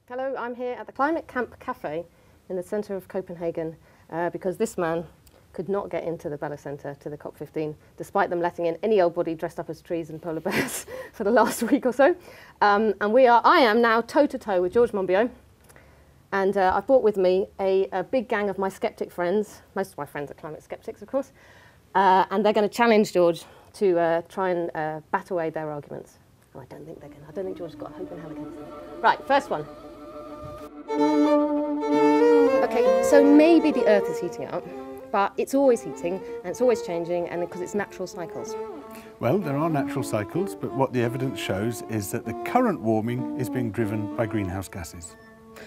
Hello, I'm here at the Climate Camp Cafe in the centre of Copenhagen because this man could not get into the Bella Centre to the COP15, despite them letting in any old body dressed up as trees and polar bears for the last week or so. I am now toe-to-toe with George Monbiot, and I've brought with me a big gang of my sceptic friends. Most of my friends are climate sceptics, of course, and they're going to challenge George to try and bat away their arguments. Oh, I don't think they're going to. I don't think George's got a hope in hell against them. Right, first one. Okay, so maybe the Earth is heating up, but it's always heating and it's always changing, and because it's natural cycles. Well, there are natural cycles, but what the evidence shows is that the current warming is being driven by greenhouse gases.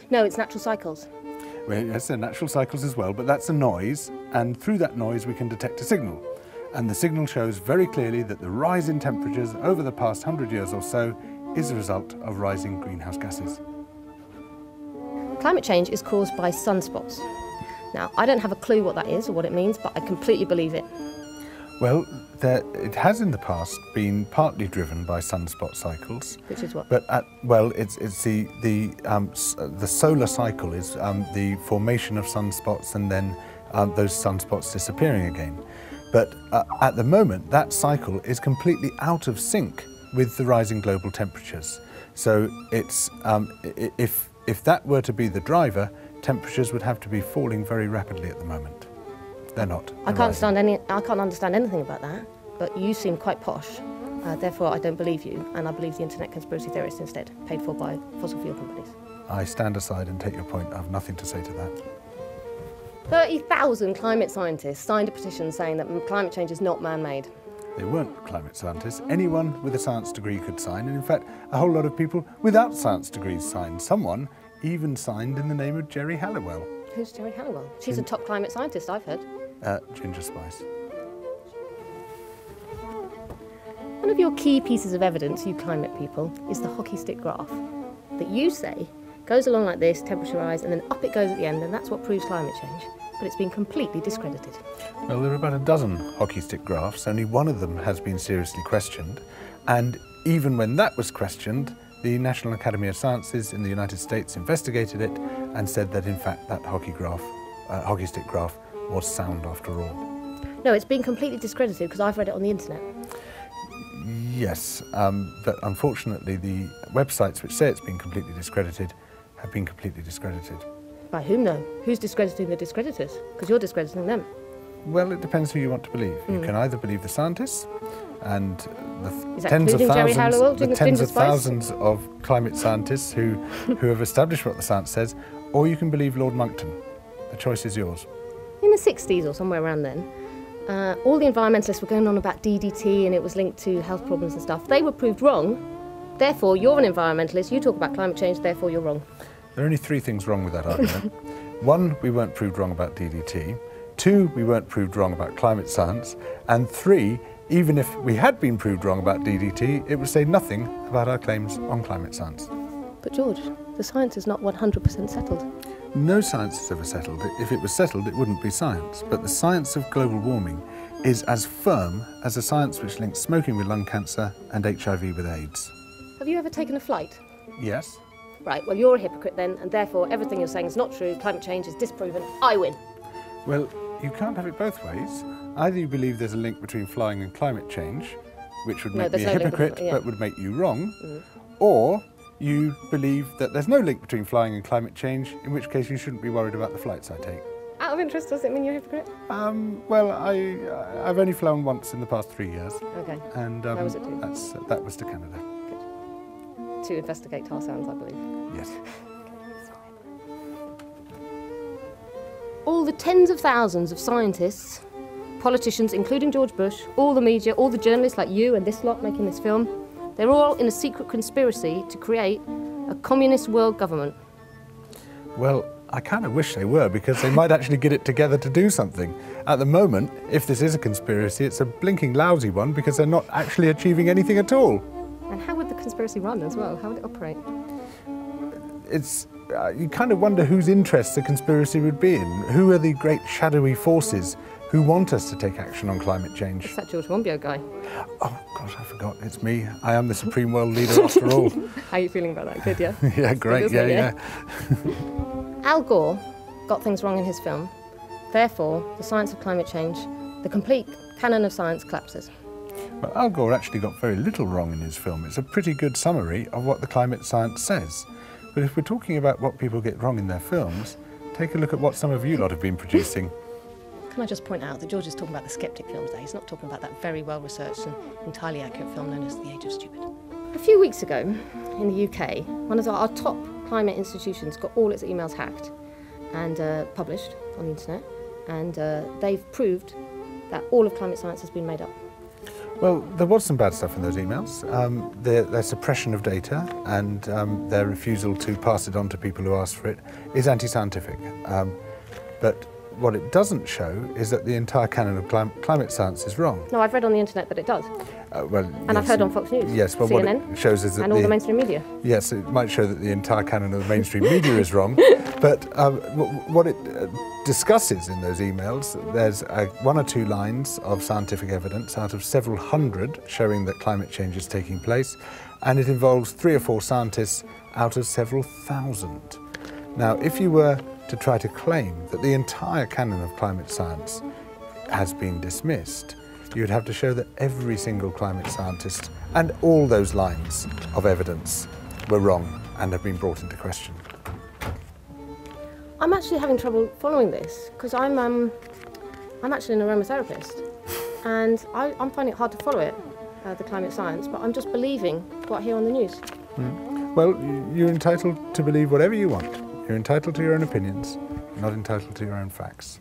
No, it's natural cycles. Well, yes, they're natural cycles as well, but that's a noise, and through that noise we can detect a signal. And the signal shows very clearly that the rise in temperatures over the past 100 years or so is a result of rising greenhouse gases. Climate change is caused by sunspots. Now, I don't have a clue what that is or what it means, but I completely believe it. Well, it has in the past been partly driven by sunspot cycles. Which is what? But it's the solar cycle is the formation of sunspots and then those sunspots disappearing again. But at the moment, that cycle is completely out of sync with the rising global temperatures. So it's if that were to be the driver, temperatures would have to be falling very rapidly at the moment. They're not. I can't understand anything about that, but you seem quite posh. Therefore, I don't believe you, and I believe the internet conspiracy theorists instead, paid for by fossil fuel companies. I stand aside and take your point. I have nothing to say to that. 30,000 climate scientists signed a petition saying that climate change is not man-made. They weren't climate scientists. Anyone with a science degree could sign, and in fact, a whole lot of people without science degrees signed. Someone even signed in the name of Geri Halliwell. Who's Geri Halliwell? She's a top climate scientist, I've heard. Ginger Spice. One of your key pieces of evidence, you climate people, is the hockey stick graph that you say goes along like this, temperature rise, and then up it goes at the end, and that's what proves climate change. But it's been completely discredited. Well, there are about a dozen hockey stick graphs. Only one of them has been seriously questioned. And even when that was questioned, the National Academy of Sciences in the United States investigated it and said that, in fact, that hockey stick graph was sound after all. No, it's been completely discredited because I've read it on the internet. Yes, but unfortunately the websites which say it's been completely discredited have been completely discredited. By whom, though? Who's discrediting the discreditors? Because you're discrediting them. Well, it depends who you want to believe. You can either believe the scientists and the tens of thousands of climate scientists who have established what the science says, or you can believe Lord Monckton. The choice is yours. In the 60s or somewhere around then, all the environmentalists were going on about DDT and it was linked to health problems and stuff. They were proved wrong. Therefore, you're an environmentalist, you talk about climate change, therefore you're wrong. There are only three things wrong with that argument. One, we weren't proved wrong about DDT. Two, we weren't proved wrong about climate science. And three, even if we had been proved wrong about DDT, it would say nothing about our claims on climate science. But George, the science is not 100% settled. No science is ever settled. If it was settled, it wouldn't be science. But the science of global warming is as firm as a science which links smoking with lung cancer and HIV with AIDS. Have you ever taken a flight? Yes. Right, well, you're a hypocrite then, and therefore everything you're saying is not true, climate change is disproven, I win. Well, you can't have it both ways. Either you believe there's a link between flying and climate change, which would make me a hypocrite, but would make you wrong, or you believe that there's no link between flying and climate change, in which case you shouldn't be worried about the flights I take. Out of interest, does it mean you're a hypocrite? Well, I've only flown once in the past 3 years. Okay. And where was it to? That was to Canada. Good. To investigate tar sands, I believe. Yes. All the tens of thousands of scientists, politicians, including George Bush, all the media, all the journalists like you and this lot making this film, they're all in a secret conspiracy to create a communist world government. Well, I kind of wish they were, because they might actually get it together to do something. At the moment, if this is a conspiracy, it's a blinking lousy one, because they're not actually achieving anything at all. And how would the conspiracy run as well? How would it operate? You kind of wonder whose interests a conspiracy would be in. Who are the great shadowy forces who want us to take action on climate change. It's that George Monbiot guy. Oh, gosh, I forgot. It's me. I am the supreme world leader after all. How are you feeling about that? Good, yeah? Yeah, great. Good, yeah. Al Gore got things wrong in his film. Therefore, the science of climate change, the complete canon of science, collapses. Well, Al Gore actually got very little wrong in his film. It's a pretty good summary of what the climate science says. But if we're talking about what people get wrong in their films, take a look at what some of you lot have been producing. Can I just point out that George is talking about the skeptic films there. He's not talking about that very well-researched and entirely accurate film known as The Age of Stupid. A few weeks ago, in the UK, one of our top climate institutions got all its emails hacked and published on the internet, and they've proved that all of climate science has been made up. Well, there was some bad stuff in those emails. Their suppression of data and their refusal to pass it on to people who asked for it is anti-scientific. But what it doesn't show is that the entire canon of climate science is wrong. No, I've read on the internet that it does. And I've heard on Fox News, yes, well, CNN, what it shows is that and all the mainstream media. Yes, it might show that the entire canon of the mainstream media is wrong, but what it discusses in those emails, there's one or two lines of scientific evidence out of several hundred showing that climate change is taking place, and it involves 3 or 4 scientists out of several thousand. Now, if you were to try to claim that the entire canon of climate science has been dismissed, you'd have to show that every single climate scientist and all those lines of evidence were wrong and have been brought into question. I'm actually having trouble following this because I'm actually an aromatherapist, and I'm finding it hard to follow it, the climate science, but I'm just believing what I hear on the news. Well, you're entitled to believe whatever you want. You're entitled to your own opinions, you're not entitled to your own facts.